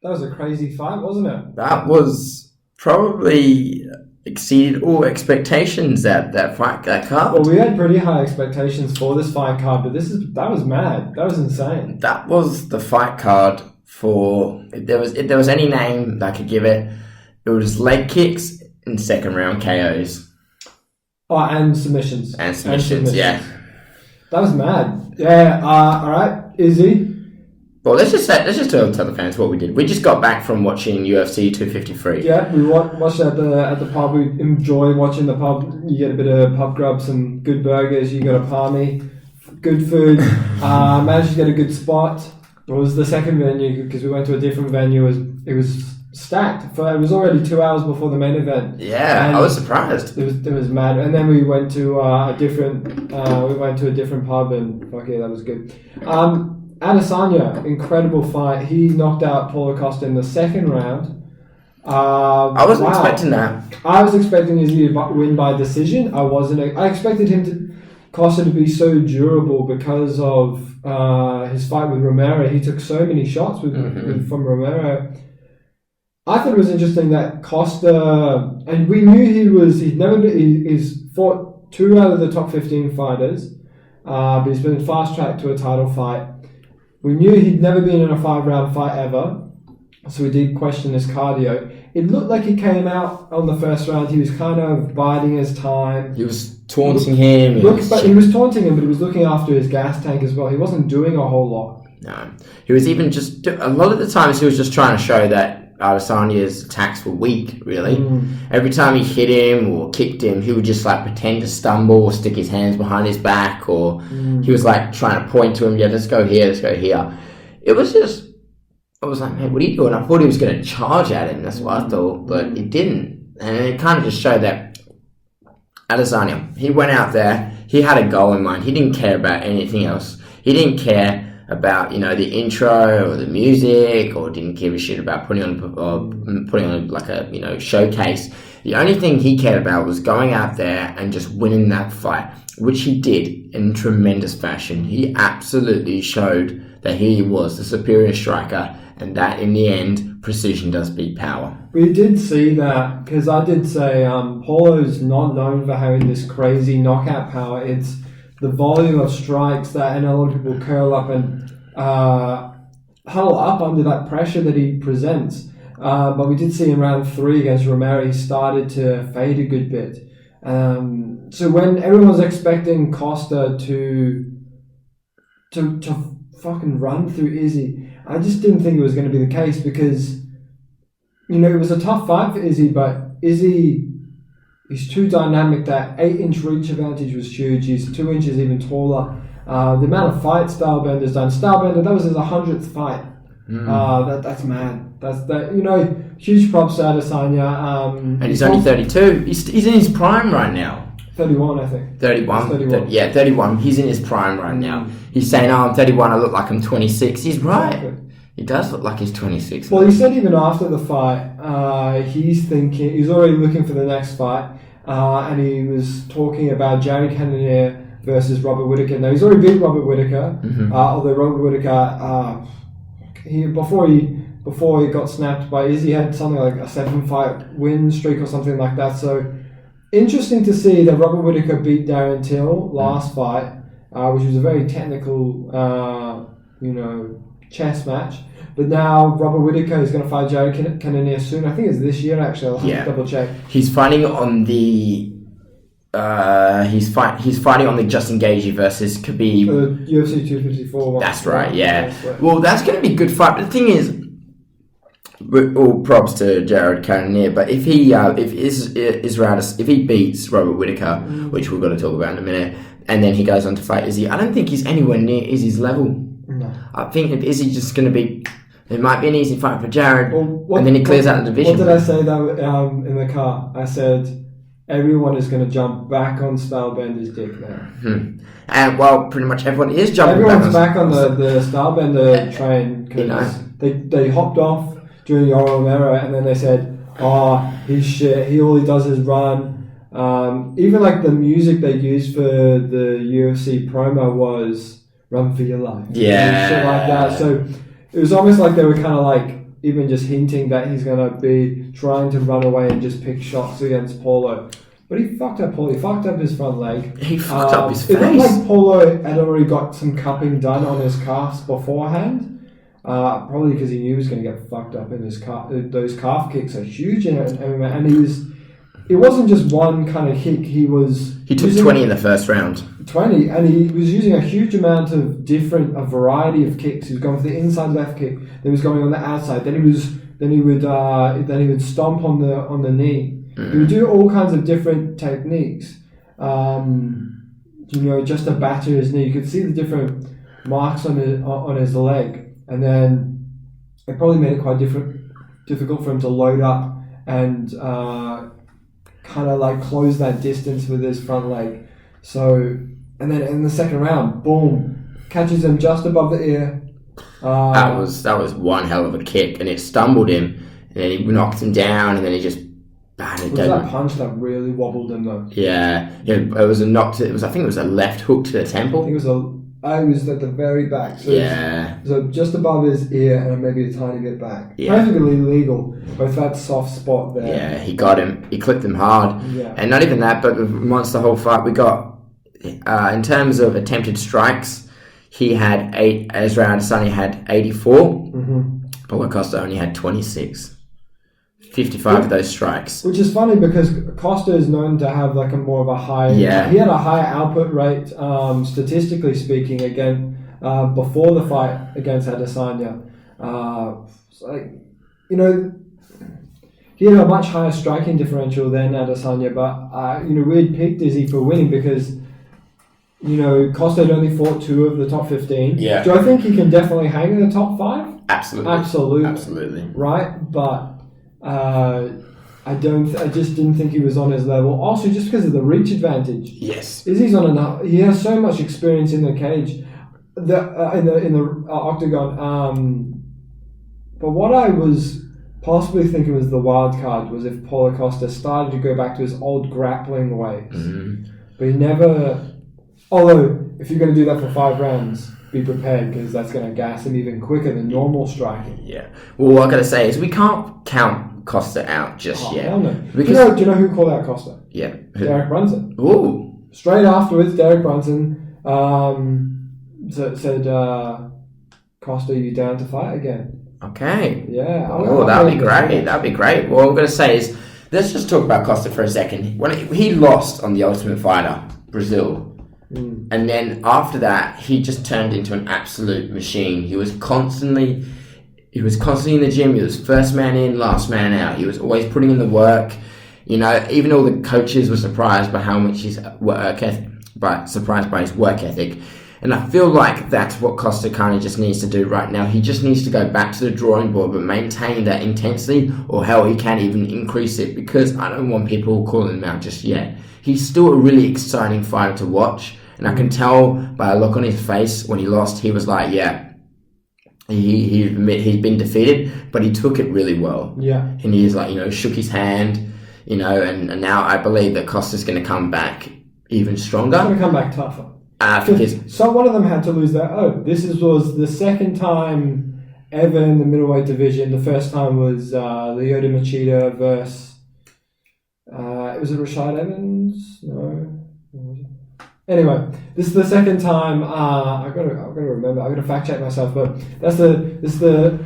That was a crazy fight, wasn't it? That was probably exceeded all expectations, that fight, that card. Well, we had pretty high expectations for this fight card, but that was mad. That was insane. That was the fight card for, if there was any name that I could give it, it was leg kicks and second round KOs. Oh, and submissions. And submissions, yeah. That was mad. Yeah, all right, Izzy. Well, let's just tell the fans what we did. We just got back from watching UFC 253. Yeah, we watched at the pub. We enjoy watching the pub. You get a bit of pub grub, some good burgers. You got a palmy, good food. Managed to get a good spot. It was the second venue because we went to a different venue. It was stacked. It was already 2 hours before the main event. Yeah, I was surprised. It was mad. And then we went to a different pub, and fuck yeah, that was good. Adesanya, incredible fight. He knocked out Paulo Costa in the second round. I wasn't expecting that. I was expecting Izzy to win by decision. I expected Costa to be so durable because of his fight with Romero. He took so many shots from Romero. I thought it was interesting that Costa, and we knew he's fought 2 out of the top 15 fighters, but he's been fast tracked to a title fight. We knew he'd never been in a 5-round fight ever, so we did question his cardio. It looked like he came out on the first round. He was kind of biding his time. He was taunting him. He was taunting him, but he was looking after his gas tank as well. He wasn't doing a whole lot. No. He was even just... A lot of the times he was just trying to show that Adesanya's attacks were weak, really. Every time he hit him or kicked him, he would just like pretend to stumble or stick his hands behind his back, or he was like trying to point to him, yeah, let's go here, let's go here. It was just... I was like, man, what are you doing? I thought he was going to charge at him. That's what I thought, but he didn't. And it kind of just showed that Adesanya, he went out there, he had a goal in mind. He didn't care about anything else. He didn't care about, the intro or the music, or didn't give a shit about putting on like a, showcase. The only thing he cared about was going out there and just winning that fight, which he did in tremendous fashion. He absolutely showed that he was the superior striker, and that in the end, precision does beat power. We did see that, because I did say Paulo's not known for having this crazy knockout power. It's the volume of strikes that, and a lot of people curl up and huddle up under that pressure that he presents. But we did see in round 3 against Romero, he started to fade a good bit. So when everyone's expecting Costa to fucking run through Izzy, I just didn't think it was going to be the case, because it was a tough fight for Izzy, but Izzy is too dynamic. That 8-inch reach advantage was huge. He's 2 inches even taller. The amount of fights Stylebender's done. Stylebender, that was his 100th fight. That's mad. Huge props to Adesanya. And he's only 32. He's in his prime right now. 31, I think. 31. 31. 31. He's in his prime right now. He's saying, I'm 31, I look like I'm 26. He's right. Exactly. He does look like he's 26. Well, he said even after the fight, he's already looking for the next fight, and he was talking about Jared Cannonier versus Robert Whittaker. Now, he's already beat Robert Whittaker, although Robert Whittaker, before he got snapped by Izzy, had something like a 7-fight win streak or something like that. So, interesting to see that Robert Whittaker beat Darren Till last fight, which was a very technical, chess match. But now Robert Whittaker is going to fight Jared Cannonier soon. I think it's this year, actually. I'll have to double check. He's fighting on the he's fighting on the Justin Gaethje versus Khabib. The UFC 254 one. That's right. Yeah. Well, that's going to be a good fight. But the thing is, all props to Jared Cannonier, but if he beats Robert Whittaker, which we're going to talk about in a minute, and then he goes on to fight Izzy, I don't think he's anywhere near Izzy's level. No. I think if Izzy's just going to be, it might be an easy fight for Jared, and then he clears out the division. What did I say that in the car? I said everyone is going to jump back on Stylebender's dick now. And well, pretty much everyone is jumping. Everyone's back on the Stylebender train, because they hopped off during Romero, and then they said, he's shit, all he does is run. Even like the music they used for the UFC promo was "Run for Your Life." Yeah. Shit like that. So it was almost like they were kind of like even just hinting that he's going to be trying to run away and just pick shots against Paulo. But he fucked up Paulo. He fucked up his front leg. He fucked up his face. It looked like Paulo had already got some cupping done on his calves beforehand. Probably because he knew he was going to get fucked up in his calf. Those calf kicks are huge in MMA. And it wasn't just one kind of kick. He took 20 in the first round. 20, and he was using a huge amount of a variety of kicks. He was going for the inside left kick. Then he was going on the outside. Then he would stomp on the knee. He would do all kinds of different techniques. Just to batter his knee. You could see the different marks on his leg, and then it probably made it quite difficult for him to load up and kind of like close that distance with his front leg. So, and then in the second round, boom, catches him just above the ear. That was one hell of a kick, and it stumbled him, and then he knocked him down, and then he just batted. Was that punch that really wobbled him though? Yeah, it was a knock to. I think it was a left hook to the temple. I think it was at the very back. So so just above his ear and maybe a tiny bit back. Yeah. Perfectly legal, with that soft spot there. Yeah, he got him. He clipped him hard. Yeah. And not even that, but once the whole fight, we got, in terms of attempted strikes, he had Israel Adesanya had 84. Mm-hmm. Paulo Costa only had 26. 55 of those strikes. Which is funny because Costa is known to have like more of a high... Yeah. He had a higher output rate, statistically speaking, again, before the fight against Adesanya. He had a much higher striking differential than Adesanya, but, we had picked Izzy for winning because, Costa had only fought 2 of the top 15. Yeah. Do I think he can definitely hang in the top 5? Absolutely. Absolutely. Right? But... I just didn't think he was on his level. Also, just because of the reach advantage. Yes. Izzy's on enough. He has so much experience in the cage, in the octagon. But what I was possibly thinking was the wild card was if Paulo Costa started to go back to his old grappling ways. Mm-hmm. But he never. Although, if you're going to do that for 5 rounds, be prepared because that's going to gas him even quicker than normal striking. Yeah. Well, what I got to say is we can't count Costa out just yet. Hell no. Because Do you know who called out Costa? Yeah. Derek Brunson. Ooh. Straight afterwards, Derek Brunson said, Costa, you down to fight again? Okay. Yeah. Oh, that'd be great. That'd be great. What I'm going to say is, let's just talk about Costa for a second. When he lost on The Ultimate Fighter, Brazil, and then after that, he just turned into an absolute machine. He was constantly in the gym. He was first man in, last man out. He was always putting in the work. Even all the coaches were surprised by how much his work ethic, surprised by his work ethic. And I feel like that's what Costa kind of just needs to do right now. He just needs to go back to the drawing board, but maintain that intensity, or hell, he can even increase it, because I don't want people calling him out just yet. He's still a really exciting fighter to watch. And I can tell by a look on his face when he lost, he was like, yeah, he'd been defeated, but he took it really well. Yeah. And he's like, shook his hand, and now I believe that Costa's going to come back even stronger. He's going to come back tougher. Because one of them had to lose their oath. Was the second time ever in the middleweight division. The first time was Lyoto Machida versus, was it Rashad Evans? No. Anyway, this is the second time. I've got to remember. I've got to fact check myself, but this is the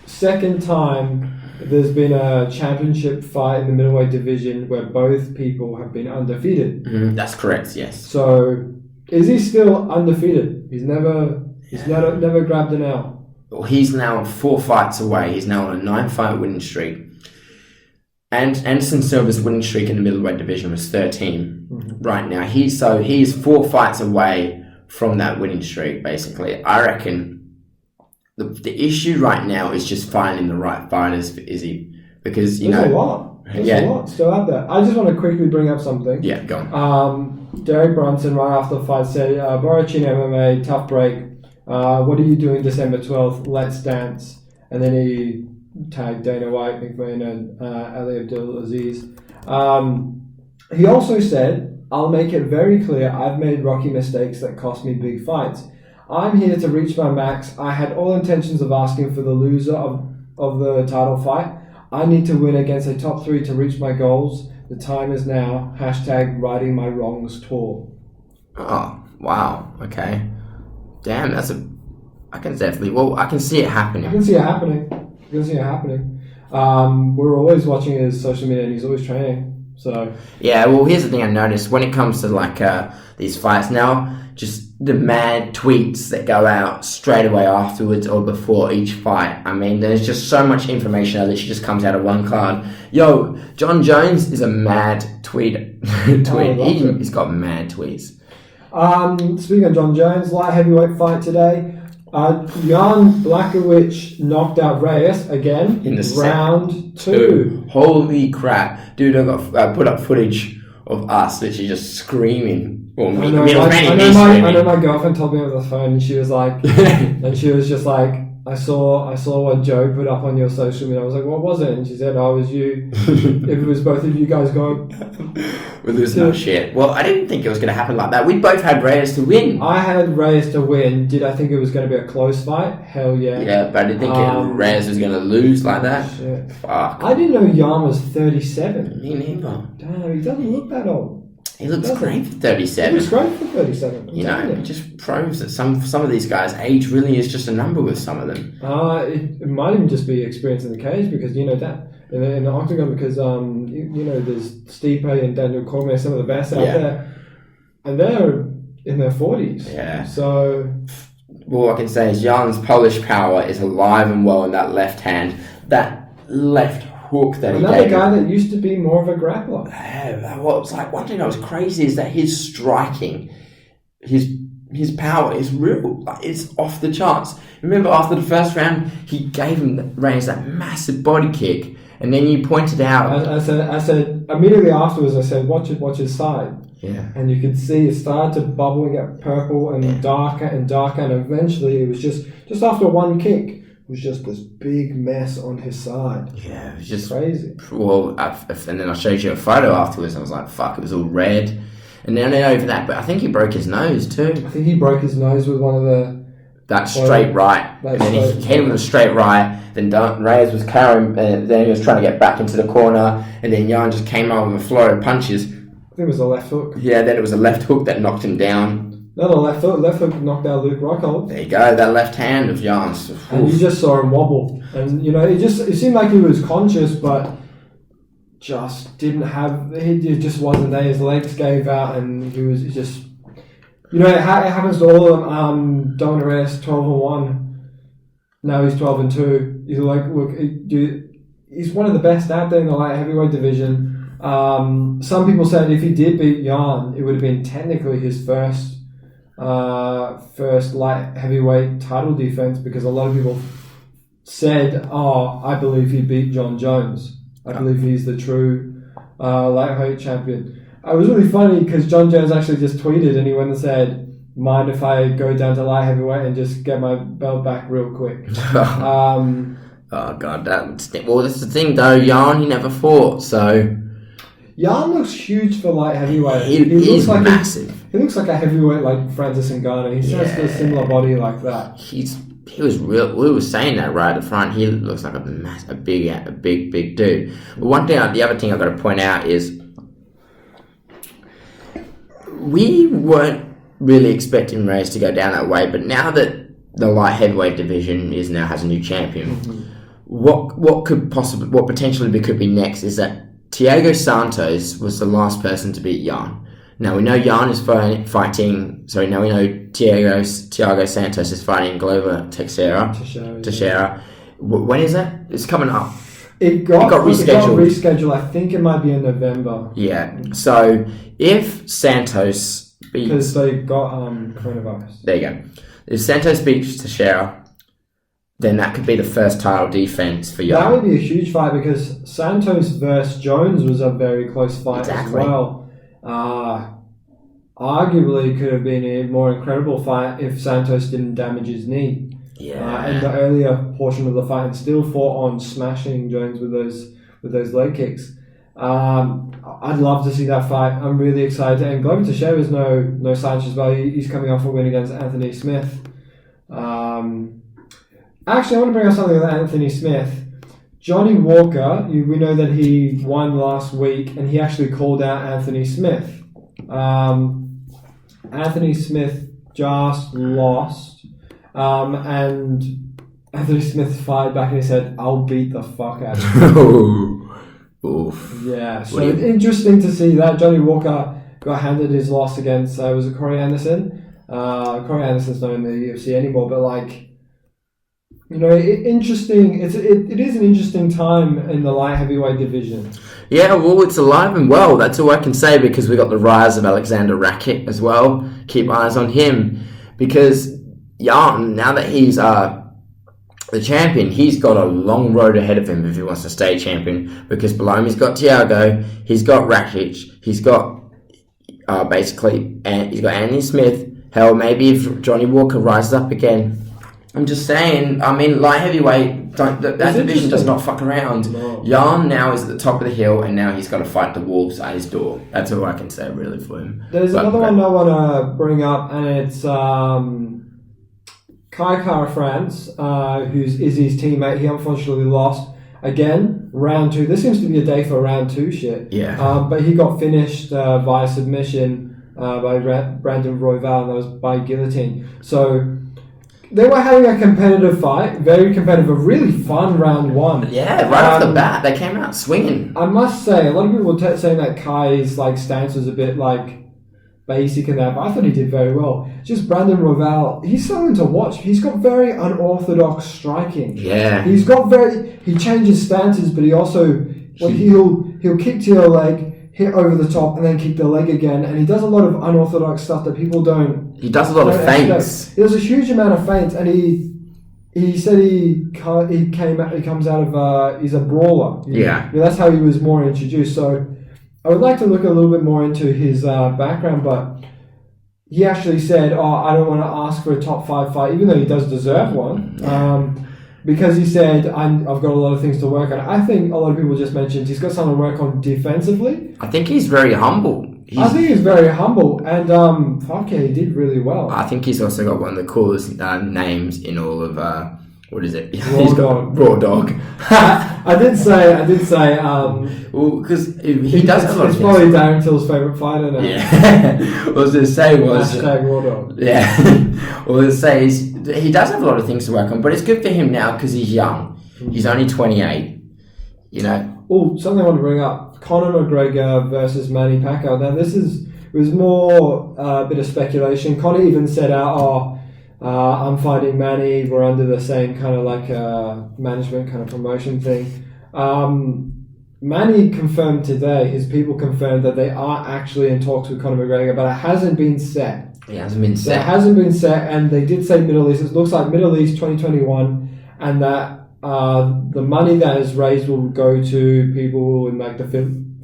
second time there's been a championship fight in the middleweight division where both people have been undefeated. Mm-hmm. That's correct. Yes. So, is he still undefeated? He's never grabbed an L. Well, he's now 4 fights away. He's now on a 9-fight winning streak. And Anderson Silva's winning streak in the middleweight division was 13 right now. He's 4 fights away from that winning streak, basically. I reckon the issue right now is just finding the right fighters for Izzy. Because, There's a lot still out there. I just want to quickly bring up something. Yeah, go on. Derek Brunson, right after the fight, said, Borachin MMA, tough break. What are you doing December 12th? Let's dance. And then he tagged Dana White, McMahon, and Ali Abdulaziz. He also said, I'll make it very clear I've made rocky mistakes that cost me big fights. I'm here to reach my max. I had all intentions of asking for the loser of of the title fight. I need to win against a top 3 to reach my goals. The time is now. # righting my wrongs tour. Oh, wow. Okay. Damn, I can see it happening. I can see it happening. We're always watching his social media and he's always training. So yeah, well, here's the thing I noticed when it comes to like these fights now, just the mad tweets that go out straight away afterwards or before each fight. I mean, there's just so much information that literally just comes out of one card. Yo, John Jones is a mad tweet. He's got mad tweets. Speaking of John Jones, light heavyweight fight today. Jan Blachowicz knocked out Reyes again in the round 2. Holy crap. Dude, I got put up footage of us literally just screaming. Well, I know my girlfriend told me over the phone and she was like, and she was just like, I saw what Joe put up on your social media. I was like, what was it? And she said, oh, it was you. If it was both of you guys going. We're losing our shit. Well, I didn't think it was going to happen like that. We both had Reyes to win. I had Reyes to win. Did I think it was going to be a close fight? Hell yeah. Yeah, but I didn't think Reyes was going to lose like that. Shit. Fuck. I didn't know Jan was 37. Me neither. Damn, he doesn't look that old. He looks great for 37. He looks great for 37. You know, it just proves that some of these guys' age really is just a number with some of them. It might even just be experience in the cage because, you know, that in the octagon because, you know, there's Stipe and Daniel Cormier, some of the best out there, and they're in their 40s. Yeah. So... All I can say is Jan's Polish power is alive and well in that left hand. That left hook that another he gave. Another guy that used to be more of a grappler. What was like one thing that was crazy is that his striking, his power is real. Like, it's off the charts. Remember after the first round, he gave him Reyes that massive body kick, and then you pointed out. I said immediately afterwards. I said, watch his side. Yeah. And you could see it started to bubble and get purple and darker and darker, and eventually it was just after one kick, it was just this big mess on his side. Yeah, it was just crazy. Well, and then I showed you a photo afterwards. I was like, fuck, it was all red. And then over that, but I think he broke his nose too. I think he broke his nose with one of the... That straight right. And then he hit him with a straight right. Then Reyes was carrying, then he was trying to get back into the corner. And then Jan just came out with a flow of punches. I think it was a left hook. Yeah, then it was a left hook that knocked him down. No, the left hook. Left hook knocked out Luke Rockhold. There you go, that left hand of Jan's. And you just saw him wobble. And, you know, it seemed like he was conscious, but just didn't have... It just wasn't there. His legs gave out and he was just... You know, it happens to all of them. Dominic Reyes, 12-1. Now he's 12-2. He's like, look, he's one of the best out there in the light heavyweight division. Some people said if he did beat Jan, it would have been technically his first light heavyweight title defense because a lot of people said, "Oh, I believe he beat John Jones. I believe he's the true lightweight champion." It was really funny because John Jones actually just tweeted and he went and said, "Mind if I go down to light heavyweight and just get my belt back real quick?" Oh god, that's the thing though. Jan, he never fought, so. Jan looks huge for light heavyweight. He looks like massive. He looks like a heavyweight like Francis Ngannou. He has a similar body like that. He was real. We were saying that right at the front. He looks like a big dude. But the other thing I've got to point out is we weren't really expecting Reyes to go down that way. But now that the light heavyweight division has a new champion, what potentially could be next is that Thiago Santos was the last person to beat Jan. Now we know Jan is fighting. Sorry, now we know Thiago Santos is fighting Glover Teixeira. When is that? It's coming up. It got rescheduled. I think it might be in November. Yeah. So if Santos beats, because they got coronavirus. There you go. If Santos beats Teixeira, then that could be the first title defense for Jan. That would be a huge fight because Santos versus Jones was a very close fight as well. Arguably could have been a more incredible fight if Santos didn't damage his knee. Yeah. In the earlier portion of the fight and still fought on smashing Jones with those leg kicks. I'd love to see that fight. I'm really excited. And Glover Teixeira is no slouch as well. He's coming off a win against Anthony Smith. Actually, I want to bring up something with Anthony Smith. Johnny Walker, we know that he won last week, and he actually called out Anthony Smith. Anthony Smith just lost, and Anthony Smith fired back and he said, "I'll beat the fuck out of you." Oof. Yeah, so it's interesting to see that. Johnny Walker got handed his loss against, was it Corey Anderson? Corey Anderson's not in the UFC anymore, but interesting. It is an interesting time in the light heavyweight division. Yeah, well, it's alive and well. That's all I can say, because we got the rise of Alexander Rakic as well. Keep eyes on him, because Jan, now that he's the champion, he's got a long road ahead of him if he wants to stay champion. Because below him, he's got Thiago, he's got Rakic, he's got he's got Anthony Smith. Hell, maybe if Johnny Walker rises up again. I'm just saying, I mean, light heavyweight, that division does not fuck around. No. Jan now is at the top of the hill, and now he's got to fight the wolves at his door. That's all I can say, really, for him. There's another one I want to bring up, and it's Kai Kara-France, who's Izzy's teammate. He unfortunately lost again, round 2. This seems to be a day for round 2 shit. Yeah. But he got finished via submission by Brandon Royval, and that was by guillotine. So they were having a competitive fight, very competitive, a really fun round 1. Yeah, right off the bat, they came out swinging. I must say, a lot of people were saying that Kai's stance was a bit basic in that, but I thought he did very well. Just Brandon Royval, he's something to watch. He's got very unorthodox striking. Yeah. He changes stances, but he also, he'll kick to your leg, hit over the top, and then kick the leg again, and he does a lot of unorthodox stuff that people don't. He does a lot of feints. He does a huge amount of feints, and he said he comes out of he's a brawler. Yeah. That's how he was more introduced. So I would like to look a little bit more into his background, but he actually said, I don't want to ask for a top 5 fight, even though he does deserve one. Because he said, I've got a lot of things to work on. I think a lot of people just mentioned he's got something to work on defensively. I think he's very humble. I think he's very humble, and he did really well. I think he's also got one of the coolest names in all of what is it? Raw Dog. I did say. Well, because he does have a lot of things. It's probably Darren Till's favourite fighter now. Yeah. What I was going to say was #Raw Dog. Yeah. What I was going to say is he does have a lot of things to work on, but it's good for him now because he's young. He's only 28. Oh, something I want to bring up: Conor McGregor versus Manny Pacquio. Now, it was more a bit of speculation. Conor even said out, I'm fighting Manny. We're under the same kind of management kind of promotion thing. Manny confirmed today, his people confirmed that they are actually in talks with Conor McGregor, but it hasn't been set. It hasn't been set. It hasn't been set, and they did say Middle East. It looks like Middle East 2021, and that the money that is raised will go to people in the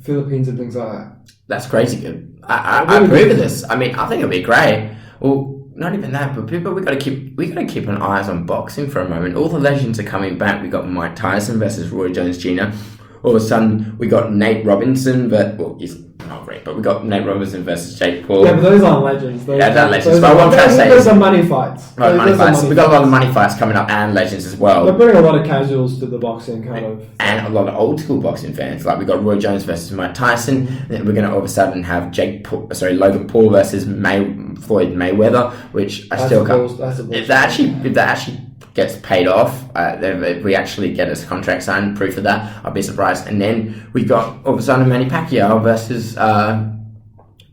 Philippines and things like that. That's crazy good. I agree with this. I mean, I think it'll be great. Well, not even that, but people, we gotta keep an eye on boxing for a moment. All the legends are coming back. We got Mike Tyson versus Roy Jones Jr. All of a sudden, we got Nate Robinson, he's not great, but we got Nate Robinson versus Jake Paul. Yeah, but those aren't legends. They're legends. But what I'm trying to say those are money fights. Right, money fights. We got a lot of money fights coming up and legends as well. They're bringing a lot of casuals to the boxing and a lot of old school boxing fans. We got Roy Jones versus Mike Tyson. Then we're going to all of a sudden have Logan Paul versus Floyd Mayweather, which I still can't. If that actually gets paid off, if we actually get his contract signed, proof of that, I'll be surprised. And then we got all of a sudden Manny Pacquiao versus Conor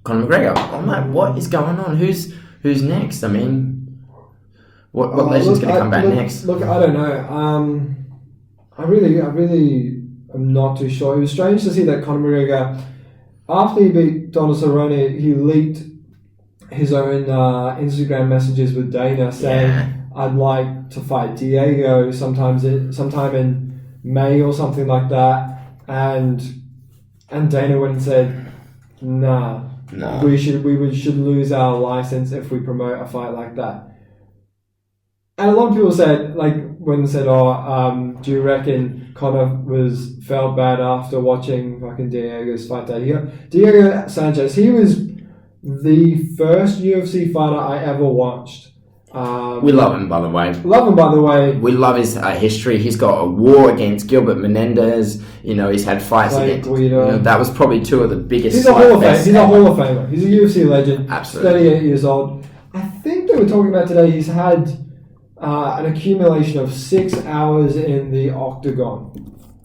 McGregor. I'm like, what is going on? Who's next? I mean, what legend's going to come back next? Look, I don't know. I really am not too sure. It was strange to see that Conor McGregor, after he beat Donald Cerrone, he leaked his own Instagram messages with Dana saying, I'd like to fight Diego sometime in May or something like that, and Dana went and said, nah. We should lose our license if we promote a fight like that. And a lot of people said, when they said, do you reckon Conor felt bad after watching fucking Diego's fight that year? Diego Sanchez, he was the first UFC fighter I ever watched We love him, by the way. We love his history. He's got a war against Gilbert Menendez. He's had fights against Guido. That was probably two of the biggest. He's a Hall of Famer. He's a UFC legend. Absolutely. 38 years old. I think they were talking about today. He's had an accumulation of 6 hours in the octagon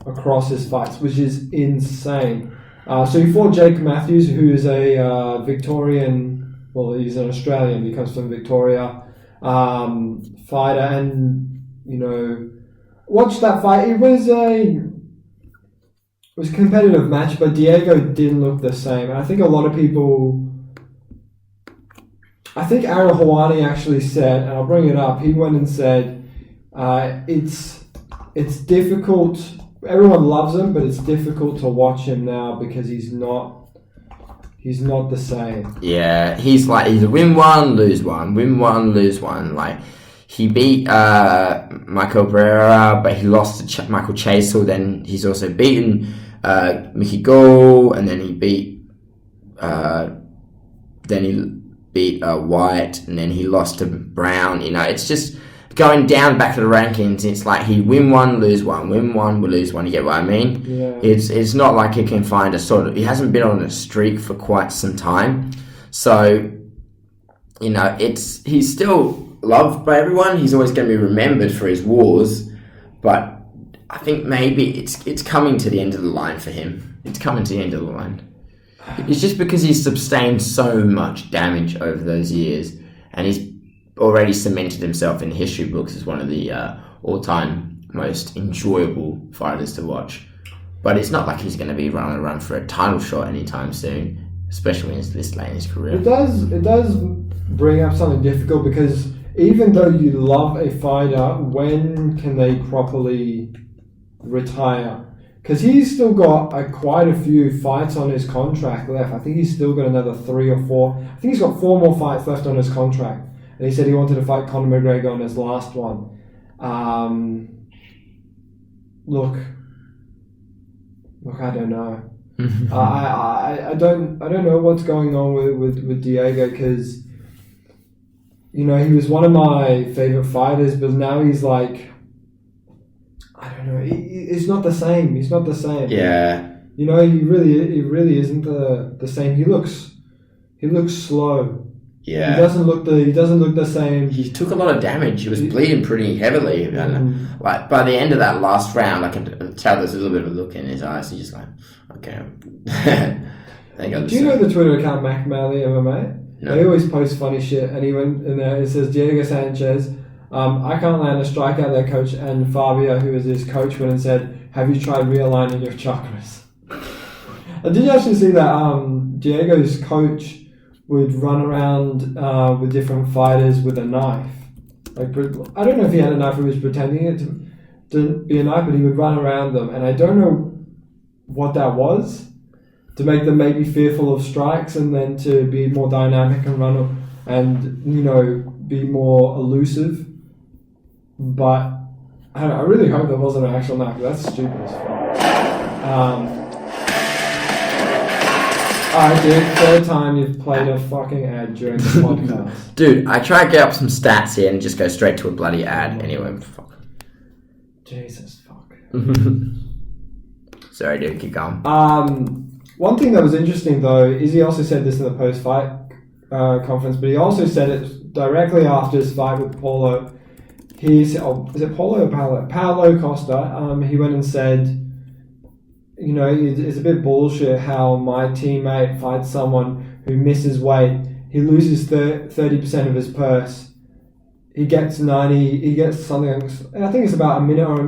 across his fights, which is insane. So he fought Jake Matthews, who is a Victorian. Well, he's an Australian. He comes from Victoria. Fighter, and watched that fight. It was a competitive match, but Diego didn't look the same. And I think a lot of people. I think Ariel Helwani actually said, and I'll bring it up. He went and said, "It's difficult. Everyone loves him, but it's difficult to watch him now because he's not the same." Yeah, he's a win one, lose one, win one, lose one. Like, he beat Michael Pereira, but he lost to Michael Chasel. Then he's also beaten Mickey Gall, and then he beat White, and then he lost to Brown. It's just going down back to the rankings. It's like he win one, lose one, win one, lose one. You get what I mean? Yeah. It's not like he can find he hasn't been on a streak for quite some time. So, he's still loved by everyone. He's always going to be remembered for his wars, but I think maybe it's coming to the end of the line for him. It's coming to the end of the line. It's just because he's sustained so much damage over those years, and he's already cemented himself in history books as one of the all-time most enjoyable fighters to watch. But it's not like he's going to be running around for a title shot anytime soon, especially when he's this late in his career. It does bring up something difficult, because even though you love a fighter, when can they properly retire? Because he's still got quite a few fights on his contract left. I think he's still got another 3 or 4. I think he's got 4 more fights left on his contract. And he said he wanted to fight Conor McGregor on his last one. Look, I don't know. I don't know what's going on with Diego, because he was one of my favorite fighters, but now he's like, I don't know. He's not the same. He's not the same. Yeah. He really isn't the same. He looks slow. Yeah. He doesn't look the same. He took a lot of damage. He was bleeding pretty heavily. And like by the end of that last round, I can tell there's a little bit of a look in his eyes. He's just like, okay. Do you know the Twitter account Mac Malley MMA? No. They always post funny shit, and he went in there. It says Diego Sanchez. I can't land a strike out there, coach. And Fabio, who was his coach, went and said, "Have you tried realigning your chakras?" And did you actually see that Diego's coach would run around with different fighters with a knife? Like, I don't know if he had a knife or he was pretending it to be a knife, but he would run around them, and I don't know what that was, to make them maybe fearful of strikes, and then to be more dynamic and run and be more elusive. But I don't know, I really hope that wasn't an actual knife. That's stupid as fuck. Alright, dude, third time you've played a fucking ad during the podcast. Dude, I try to get up some stats here and just go straight to a bloody ad. Anyway, fuck. Jesus, fuck. Sorry, dude, keep going. One thing that was interesting, though, is he also said this in the post-fight conference, but he also said it directly after his fight with Paulo. Is it Paulo or Paolo? Paulo Costa. He went and said, it's a bit bullshit how my teammate fights someone who misses weight. He loses 30% of his purse. He gets 90. He gets something. I think it's about an hour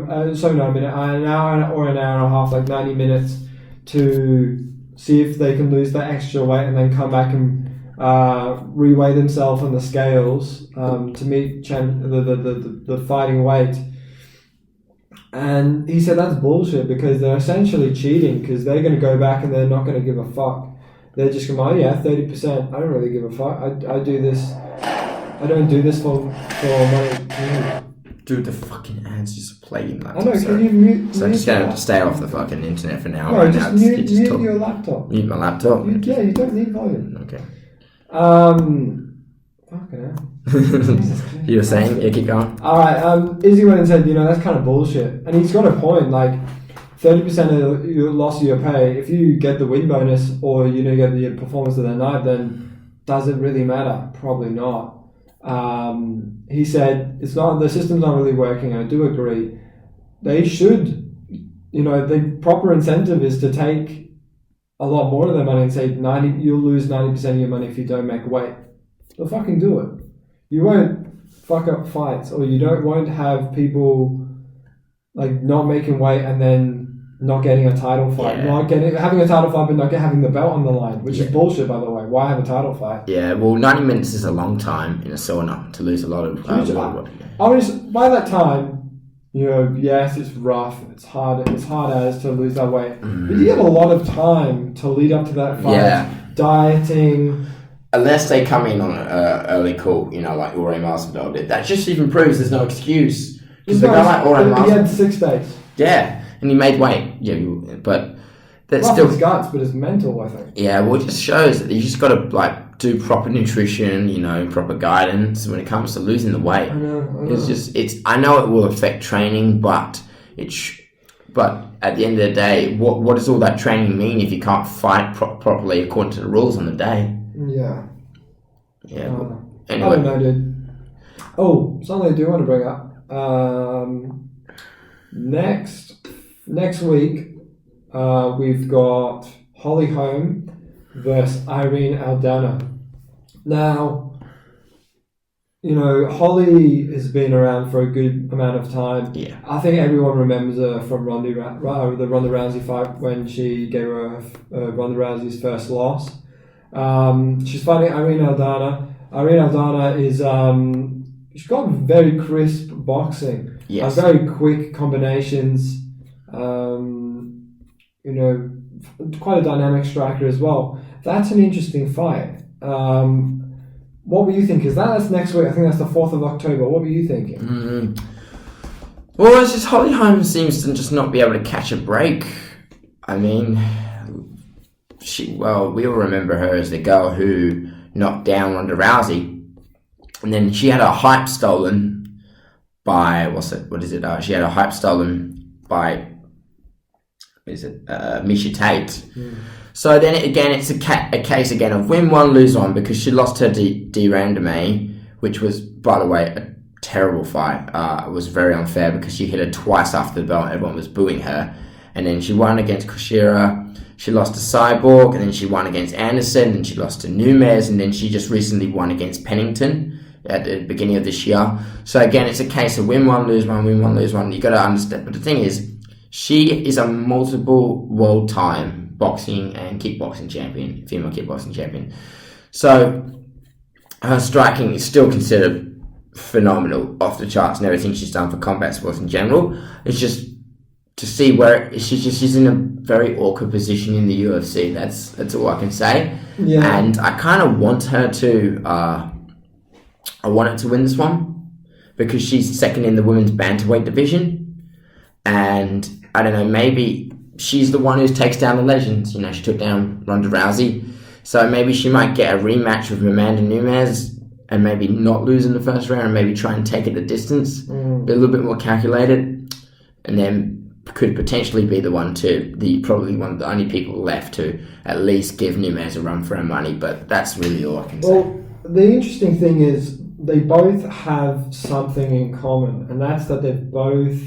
or an hour and a half, like 90 minutes, to see if they can lose that extra weight and then come back and reweigh themselves on the scales to meet the fighting weight. And he said that's bullshit, because they're essentially cheating, because they're going to go back and they're not going to give a fuck. They're just going, 30%. I don't really give a fuck. I do this. I don't do this for money. Dude, the fucking ads just playing laptop. I know, can you mute? So I'm just going to have to stay off the fucking internet for now. No, just mute your laptop. Mute my laptop? Yeah, you don't need volume. Okay. Fucking hell. Jesus Christ. You were saying, yeah, keep going. All right, Izzy went and said, that's kind of bullshit, and he's got a point. Like 30% of your loss of your pay, if you get the win bonus or get the performance of the night, then does it really matter? Probably not. He said it's not. The system's not really working. And I do agree. They should. The proper incentive is to take a lot more of their money and say you'll lose 90% of your money if you don't make weight. They'll fucking do it. You won't fuck up fights, or won't have people like not making weight and then not getting a title fight, having a title fight but not having the belt on the line, which is bullshit, by the way. Why have a title fight? Yeah, well, 90 minutes is a long time in a sauna to lose a lot of. By that time, yes, it's rough. It's hard. It's hard as to lose that weight, but you have a lot of time to lead up to that fight. Yeah. Dieting. Unless they come in on an early call, like Uri Masvidal did. That just even proves there's no excuse. Because the guy like Uri Masvidal, he had 6 days. Yeah, and he made weight. Yeah, but that's still his guts, but it's mental, I think. Yeah, well, it just shows that you just got to do proper nutrition, proper guidance when it comes to losing the weight. I know. I know it will affect training, but but at the end of the day, what does all that training mean if you can't fight properly according to the rules on the day? Yeah. Yeah. Anyway. I don't know, dude. Oh, something I do want to bring up. Next week, we've got Holly Holm versus Irene Aldana. Now, Holly has been around for a good amount of time. Yeah. I think everyone remembers her from the Ronda Rousey fight when she gave her Ronda Rousey's first loss. She's fighting Irene Aldana. Irene Aldana is she's got very crisp boxing. Yes. Very quick combinations. Quite a dynamic striker as well. That's an interesting fight. What were you thinking? That's next week. I think that's the 4th of October. What were you thinking? Mm-hmm. Well, it's just Holly Holm seems to just not be able to catch a break. I mean, we all remember her as the girl who knocked down Ronda Rousey, and then she had her hype stolen by she had a hype stolen by Misha Tate. Mm. So then it's a case again of win one, lose one, because she lost her de Randamie, which was, by the way, a terrible fight. It was very unfair because she hit her twice after the belt. Everyone was booing her, and then she won against Kushira. She lost to Cyborg, and then she won against Anderson, and she lost to Nunes, and then she just recently won against Pennington at the beginning of this year. So again, it's a case of win one, lose one, win one, lose one. You got to understand. But the thing is, she is a multiple world-time boxing and kickboxing champion, female kickboxing champion. So her striking is still considered phenomenal, off the charts, and everything she's done for combat sports in general. It's just to see where she's in a very awkward position in the UFC. That's all I can say. Yeah. And I kind of want her to. I want her to win this one because she's second in the women's bantamweight division, and I don't know, maybe she's the one who takes down the legends. She took down Ronda Rousey, so maybe she might get a rematch with Amanda Nunes and maybe not lose in the first round and maybe try and take it the distance, be a little bit more calculated, and then could potentially be the one probably one of the only people left to at least give Nunes a run for her money. But that's really all I can say. Well, the interesting thing is they both have something in common, and that's that they've both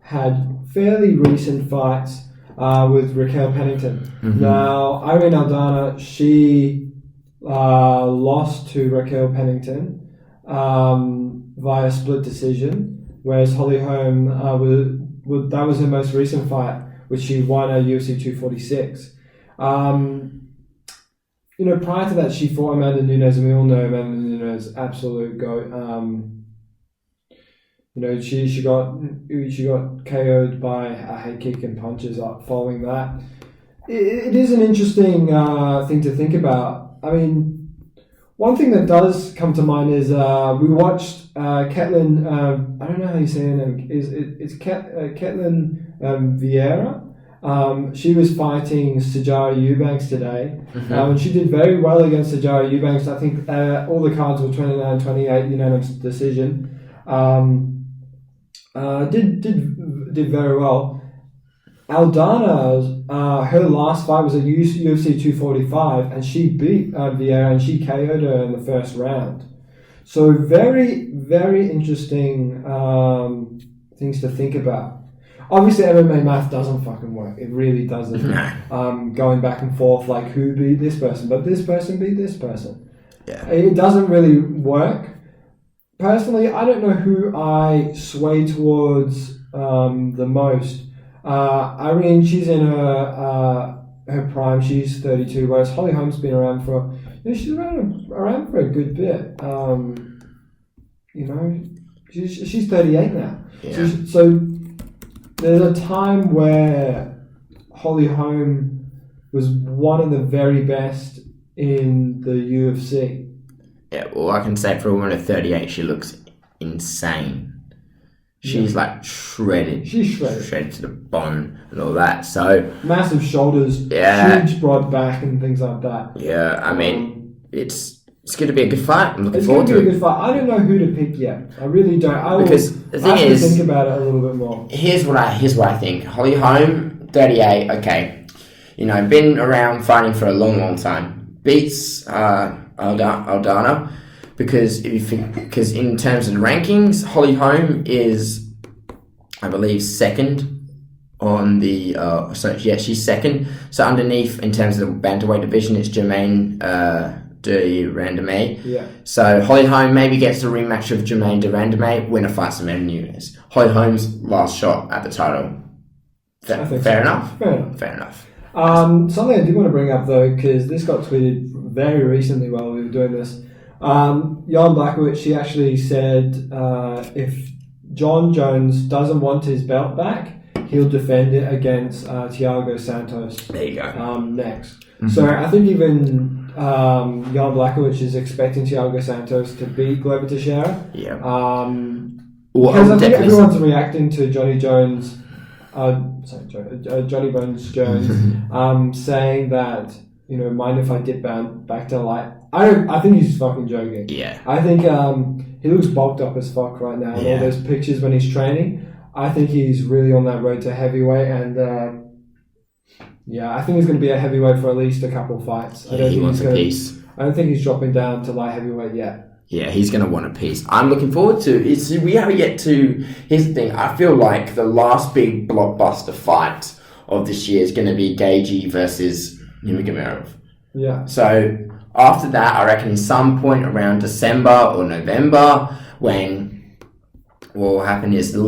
had fairly recent fights with Raquel Pennington. Mm-hmm. Now, Irene Aldana, she lost to Raquel Pennington via split decision, whereas Holly Holm, that was her most recent fight, which she won at UFC 246. Prior to that, she fought Amanda Nunes, and we all know Amanda Nunes, absolute goat. She got KO'd by a head kick and punches up following that. It is an interesting thing to think about. I mean, one thing that does come to mind is we watched Ketlin. I don't know how you say her name. It's Ketlin Vieira. She was fighting Sajara Eubanks today, Mm-hmm. and she did very well against Sajara Eubanks. I think all the cards were 29-28 unanimous decision. Did very well. Aldana, her last fight was at UFC 245, and she beat Vieira, and she KO'd her in the first round. So very, very interesting things to think about. Obviously, MMA math doesn't fucking work. It really doesn't. Going back and forth, like who beat this person, but this person beat this person. Yeah. It doesn't really work. Personally, I don't know who I sway towards the most. Irene, she's in her prime. She's 32, whereas Holly Holm's been around for. She's around for a good bit. She's 38 now. Yeah. So there's a time where Holly Holm was one of the very best in the UFC. Yeah, well, I can say for a woman of 38, she looks insane. She's like shredded. She's shredded. Shredded to the bone and all that. So massive shoulders, huge broad back and things like that. Yeah, I mean, it's going to be a good fight. I'm looking it's forward to it. It's going to be a good fight. I don't know who to pick yet. I really don't. Because the thing I have is, to think about it a little bit more. Here's what I think. Holly Holm, 38, okay. Been around fighting for a long, long time. Beats Aldana. Because in terms of the rankings, Holly Holm is, I believe, second on the. She's second. So underneath, in terms of the bantamweight division, it's Jermaine de Randamie. Yeah. So Holly Holm maybe gets the rematch of Jermaine de Randamie, winner fights Amanda Nunes. Holly Holm's last shot at the title. Fair enough. Something I did want to bring up though, because this got tweeted very recently while we were doing this. Jan Blachowicz, she actually said if John Jones doesn't want his belt back, he'll defend it against Thiago Santos. There you go. Next. Mm-hmm. So I think even Jan Blachowicz is expecting Thiago Santos to beat Glover Teixeira. Yeah. Because I think everyone's reacting to Johnny Bones Jones, saying that, mind if I dip back to light. I think he's fucking joking. Yeah. I think he looks bulked up as fuck right now. Yeah. All those pictures when he's training. I think he's really on that road to heavyweight, and I think he's going to be a heavyweight for at least a couple of fights. Yeah, he wants a piece. I don't think he's dropping down to light heavyweight yet. Yeah, he's going to want a piece. I'm looking forward to it. We have yet to... Here's the thing. I feel like the last big blockbuster fight of this year is going to be Gaethje versus Nurmagomedov. Yeah. So after that, I reckon some point around December or November, when what will happen is the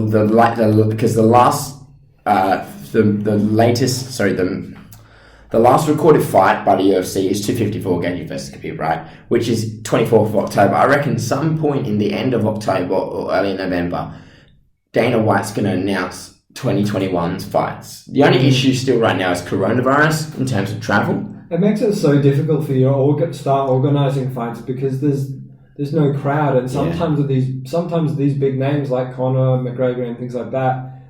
last recorded fight by the UFC is 254 Gaethje versus Khabib, right? Which is 24th of October. I reckon some point in the end of October or early November, Dana White's going to announce 2021's fights. The only issue still right now is coronavirus in terms of travel. It makes it so difficult for you to start organising fights because there's no crowd, and sometimes these big names like Conor McGregor and things like that,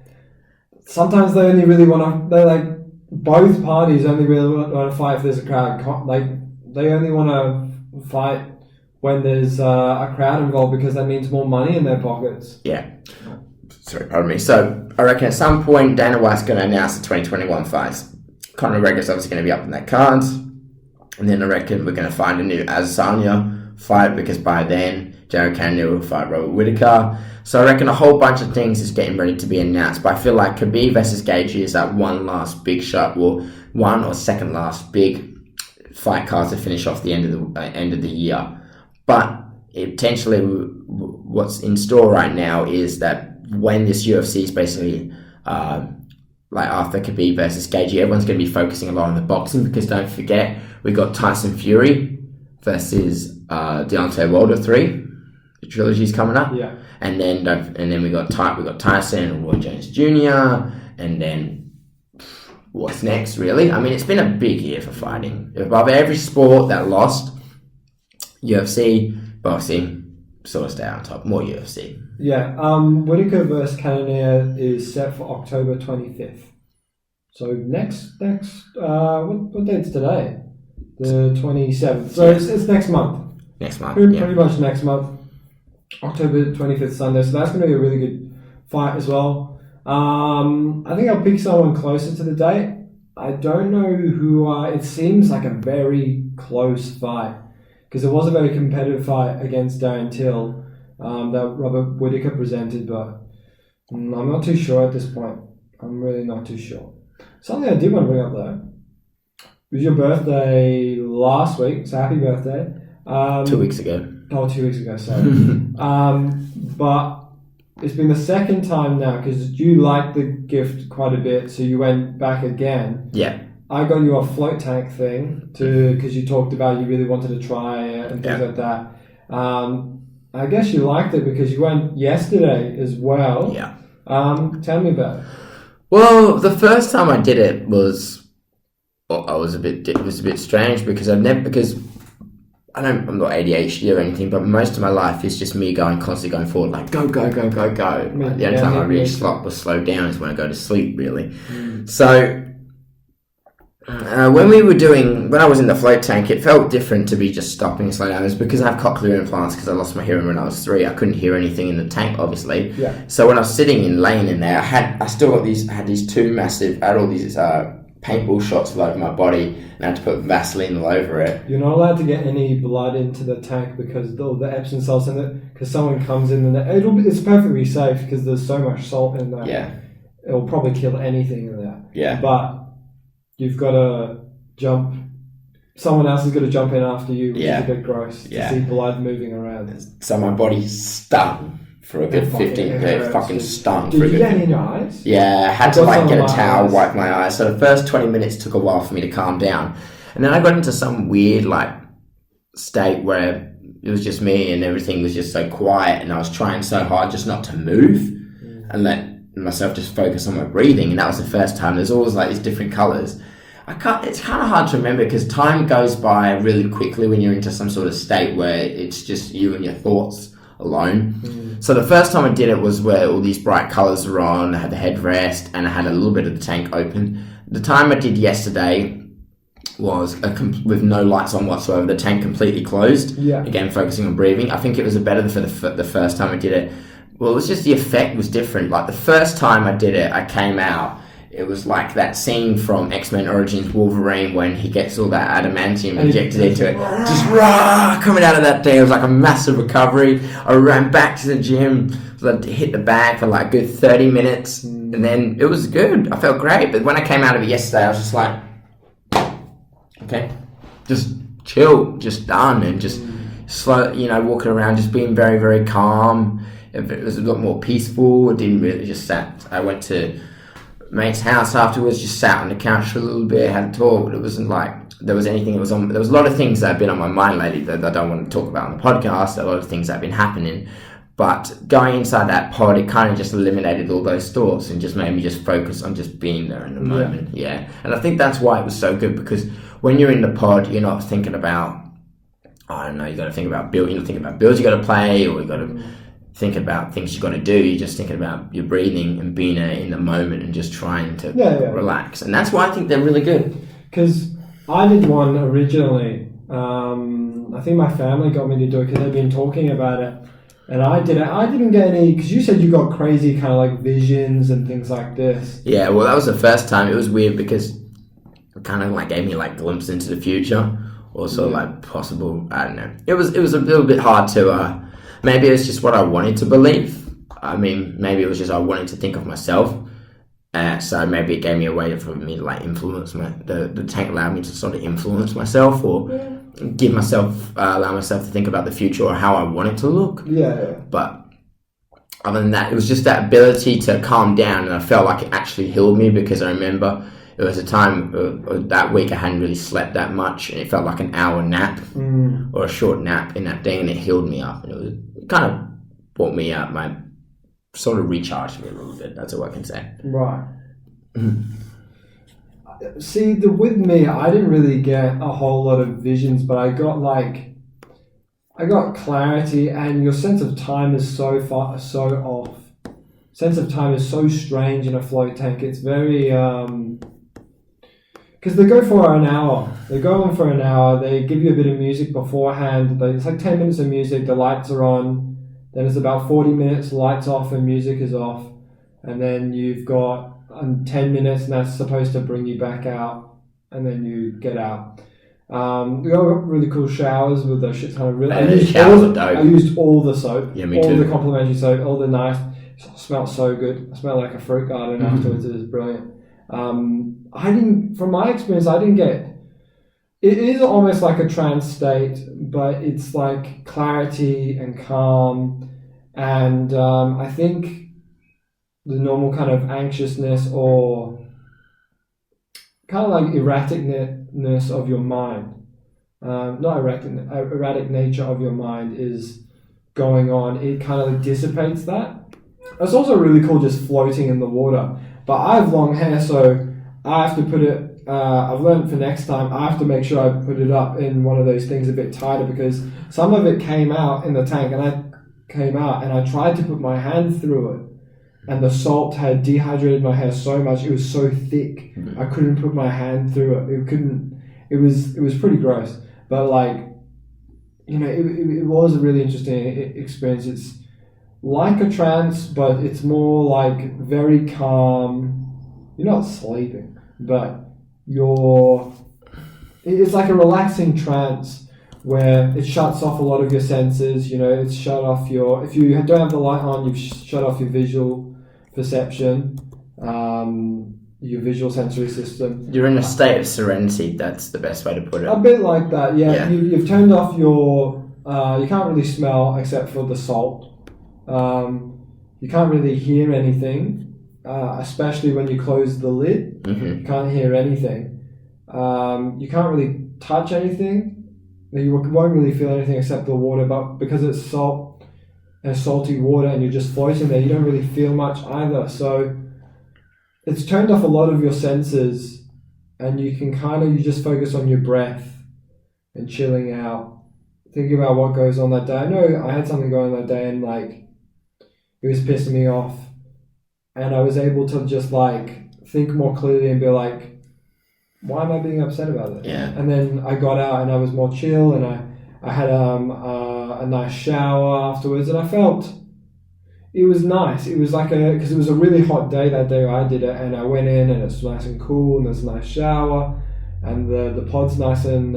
sometimes they only really want to. Both parties only really want to fight if there's a crowd. They only want to fight when there's a crowd involved because that means more money in their pockets. Yeah. Sorry, pardon me. So I reckon at some point Dana White's going to announce the 2021 fights. Conor McGregor's obviously going to be up in that card. And then I reckon we're going to find a new Adesanya fight because by then Jared Cannonier will fight Robert Whittaker. So I reckon a whole bunch of things is getting ready to be announced. But I feel like Khabib versus Gaethje is that one last big shot, one or second last big fight card to finish off the end of the year. But potentially, what's in store right now is that when this UFC is basically after Khabib versus Gaethje, everyone's going to be focusing a lot on the boxing because don't forget we got Tyson Fury versus Deontay Wilder 3. The trilogy's coming up. Yeah. And then we got Tyson and Roy Jones Jr. And then what's next? Really, I mean, it's been a big year for fighting. Above every sport that lost, UFC, boxing, sort of stay on top. More UFC. Yeah. Whittaker versus Cannonier is set for October 25th. So what date's today? The 27th. So it's next month. Next month, Pretty much next month. October 25th, Sunday. So that's going to be a really good fight as well. I think I'll pick someone closer to the date. I don't know who. It seems like a very close fight because it was a very competitive fight against Darren Till that Robert Whittaker presented, but I'm not too sure at this point. I'm really not too sure. Something I did want to bring up though. It was your birthday last week, so happy birthday. 2 weeks ago. Oh, 2 weeks ago, sorry. But it's been the second time now because you liked the gift quite a bit, so you went back again. Yeah. I got you a float tank thing because you talked about you really wanted to try it and things like that. I guess you liked it because you went yesterday as well. Yeah. Tell me about it. Well, the first time I did it was a bit strange because I'm not ADHD or anything, but most of my life is just me constantly going forward, like go. Like, the only time I really slow down is when I go to sleep, really. So when I was in the float tank, it felt different to be just stopping and slowing down. It was because I have cochlear implants because I lost my hearing when I was 3. I couldn't hear anything in the tank, obviously. Yeah. So when I was laying in there, I had all these paintball shots all over my body, and I had to put Vaseline all over it. You're not allowed to get any blood into the tank because the Epsom salt's in it. Because someone comes in and it's perfectly safe because there's so much salt in there. Yeah. It'll probably kill anything in there. Yeah. But you've got to jump. Someone else has got to jump in after you, which is a bit gross to see blood moving around. So my body stung for a good 15 minutes. Fucking stung. Did you get in your eyes? Yeah, I had to get a towel, wipe my eyes. So the first 20 minutes took a while for me to calm down. And then I got into some weird state where it was just me and everything was just so quiet, and I was trying so hard just not to move and let myself just focus on my breathing. And that was the first time. There's always these different colours. It's kind of hard to remember because time goes by really quickly when you're into some sort of state where it's just you and your thoughts alone. So the first time I did it was where all these bright colours were on. I had the headrest and I had a little bit of the tank open. The time I did yesterday was with no lights on whatsoever, the tank completely closed. Again, focusing on breathing. I think it was better for the first time I did it. Well, it was just the effect was different. Like the first time I did it, I came out, it was like that scene from X-Men Origins Wolverine when he gets all that adamantium injected into it. Just coming out of that thing, it was like a massive recovery. I ran back to the gym, hit the bag for a good 30 minutes, and then it was good. I felt great. But when I came out of it yesterday, I was just like, okay, just chill, just done, and just slow, walking around, just being very, very calm. It was a lot more peaceful. It didn't really just sat. I went to mate's house afterwards, just sat on the couch for a little bit, had a talk, but it wasn't like there was anything that was on. There was a lot of things that have been on my mind lately that I don't want to talk about on the podcast. A lot of things that have been happening. But going inside that pod, it kind of just eliminated all those thoughts and just made me just focus on just being there in the moment. Yeah. And I think that's why it was so good, because when you're in the pod, you're not thinking about, I don't know, you got to think about bills. You're not thinking about bills you got to pay, or you got to think about things you got to do. You're just thinking about your breathing and being in the moment and just trying to relax. And that's why I think they're really good. Because I did one originally. I think my family got me to do it because they've been talking about it. And I did it. I didn't get any, because you said you got crazy kind of visions and things like this. Yeah, well, that was the first time. It was weird because it kind of gave me glimpse into the future. Also possible, I don't know. It was a little bit hard to, maybe it was just what I wanted to believe. I mean, maybe it was just I wanted to think of myself. So maybe it gave me a way for me to influence the tank allowed me to sort of influence myself, or allow myself to think about the future or how I want it to look. Yeah. But other than that, it was just that ability to calm down, and I felt like it actually healed me, because I remember it was a time that week I hadn't really slept that much, and it felt like an hour nap or a short nap in that thing, and it healed me up, and it kind of brought me up, sort of recharged me a little bit. That's all I can say. Right. See, with me, I didn't really get a whole lot of visions, but I got clarity, and your sense of time is so off. Sense of time is so strange in a float tank. It's very because they go for an hour. They go on for an hour. They give you a bit of music beforehand. It's like 10 minutes of music. The lights are on. Then it's about 40 minutes. Lights off and music is off. And then you've got 10 minutes, and that's supposed to bring you back out. And then you get out. We got really cool showers with those shit ton of really. I used all the soap. Yeah, me too. All the complimentary soap. All the nice. It smelled so good. I smelled like a fruit garden afterwards. It was brilliant. From my experience, I didn't get. It is almost like a trance state, but it's like clarity and calm, and I think the normal kind of anxiousness or kind of like erraticness of your mind, not erratic nature of your mind is going on. It kind of like dissipates that. It's also really cool just floating in the water. But I have long hair, so I have to put it. I've learned for next time. I have to make sure I put it up in one of those things a bit tighter, because some of it came out in the tank, and I tried to put my hand through it, and the salt had dehydrated my hair so much. It was so thick, I couldn't put my hand through it. It was pretty gross. But like, it was a really interesting experience. It's like a trance, but it's more like very calm. You're not sleeping, but it's like a relaxing trance where it shuts off a lot of your senses. It's shut off if you don't have the light on, you've shut off your visual perception, your visual sensory system. You're in a state of serenity. That's the best way to put it. A bit like that, yeah. You've turned off you can't really smell except for the salt. You can't really hear anything, especially when you close the lid. You can't hear anything. You can't really touch anything. You won't really feel anything except the water, but because it's salt and salty water and you're just floating there, you don't really feel much either. So it's turned off a lot of your senses, and you can you just focus on your breath and chilling out, thinking about what goes on that day. I know I had something going on that day, and like, it was pissing me off, and I was able to just like think more clearly and be like, why am I being upset about it? Yeah. And then I got out and I was more chill, and I had a nice shower afterwards, and I felt it was nice. It was like because it was a really hot day that day I did it, and I went in and it's nice and cool, and there's a nice shower, and the pod's nice and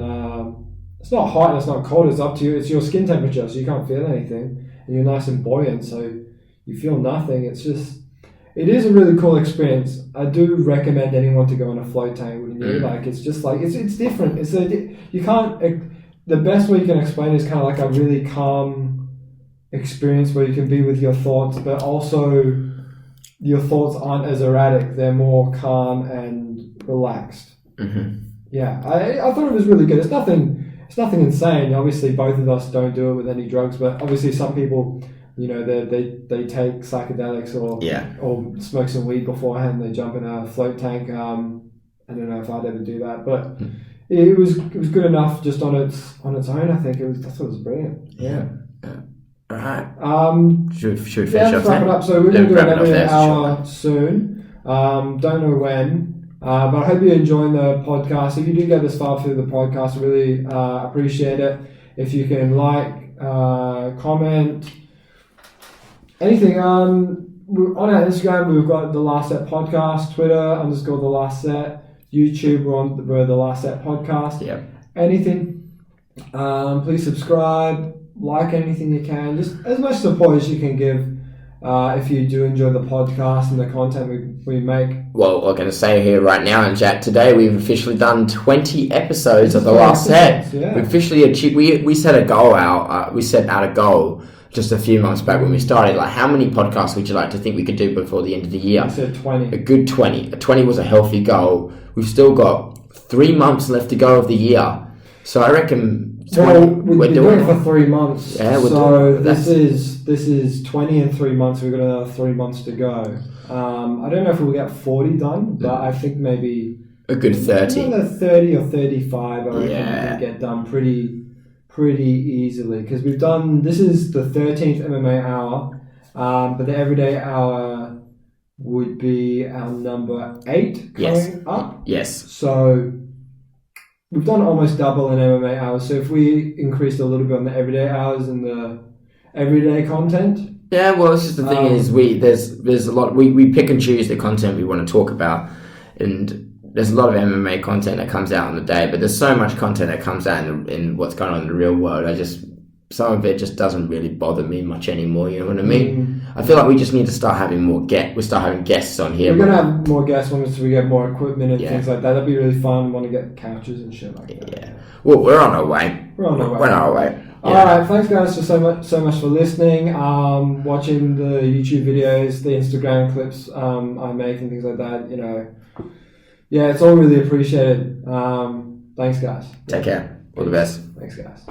it's not hot and it's not cold. It's up to you. It's your skin temperature, so you can't feel anything, and you're nice and buoyant, so you feel nothing. It is a really cool experience. I do recommend anyone to go on a float tank with you. Like, it's just like, it's different. The best way you can explain it is kind of like a really calm experience where you can be with your thoughts, but also your thoughts aren't as erratic. They're more calm and relaxed. Yeah, I thought it was really good. It's nothing insane. Obviously, both of us don't do it with any drugs, but obviously some people, they take psychedelics or smoke some weed beforehand. They jump in a float tank. I don't know if I'd ever do that, but it was good enough just on its own. I think I thought it was brilliant. Yeah. All right. Should we finish let's wrap it up. So we're going to do an MMA Hour soon. Don't know when, but I hope you're enjoying the podcast. If you do get this far through the podcast, I really appreciate it. If you can like, comment, anything. On our Instagram, we've got The Last Set Podcast. Twitter _ The Last Set. YouTube, we're The Last Set Podcast. Yeah. Anything. Please subscribe. Like anything you can. Just as much support as you can give. If you do enjoy the podcast and the content we make. Well, we're going to say here right now and Jack, today we've officially done 20 episodes of The Last Set. Yeah. We officially achieved. We set a goal out. We set out a goal just a few months back when we started. Like, how many podcasts would you like to think we could do before the end of the year? I said 20. A good 20. 20 was a healthy goal. We've still got 3 months left to go of the year. So I reckon 20, we've been doing it for 3 months. Yeah, so this is 20 in 3 months. We've got another 3 months to go. I don't know if we'll get 40 done, but I think maybe a good 30. Another 30 or 35. I reckon we can get done pretty easily, because this is the 13th MMA Hour, but the Everyday Hour would be our number 8 coming up. Yes. So we've done almost double in MMA hours. So if we increased a little bit on the everyday hours and the everyday content. Yeah, well, it's just the thing is there's a lot we pick and choose the content we want to talk about, and there's a lot of MMA content that comes out on the day, but there's so much content that comes out in what's going on in the real world. Some of it just doesn't really bother me much anymore. You know what I mean? I feel like we just need to start having guests on here. We're gonna have more guests once we get more equipment and things like that. That'd be really fun. Want to get couches and shit like that. Yeah. Well, we're on our way. We're on our way. Yeah. All right, thanks guys for so much for listening, watching the YouTube videos, the Instagram clips I make and things like that. You know, yeah, it's all really appreciated. Thanks guys. Take care. All the best. Thanks guys.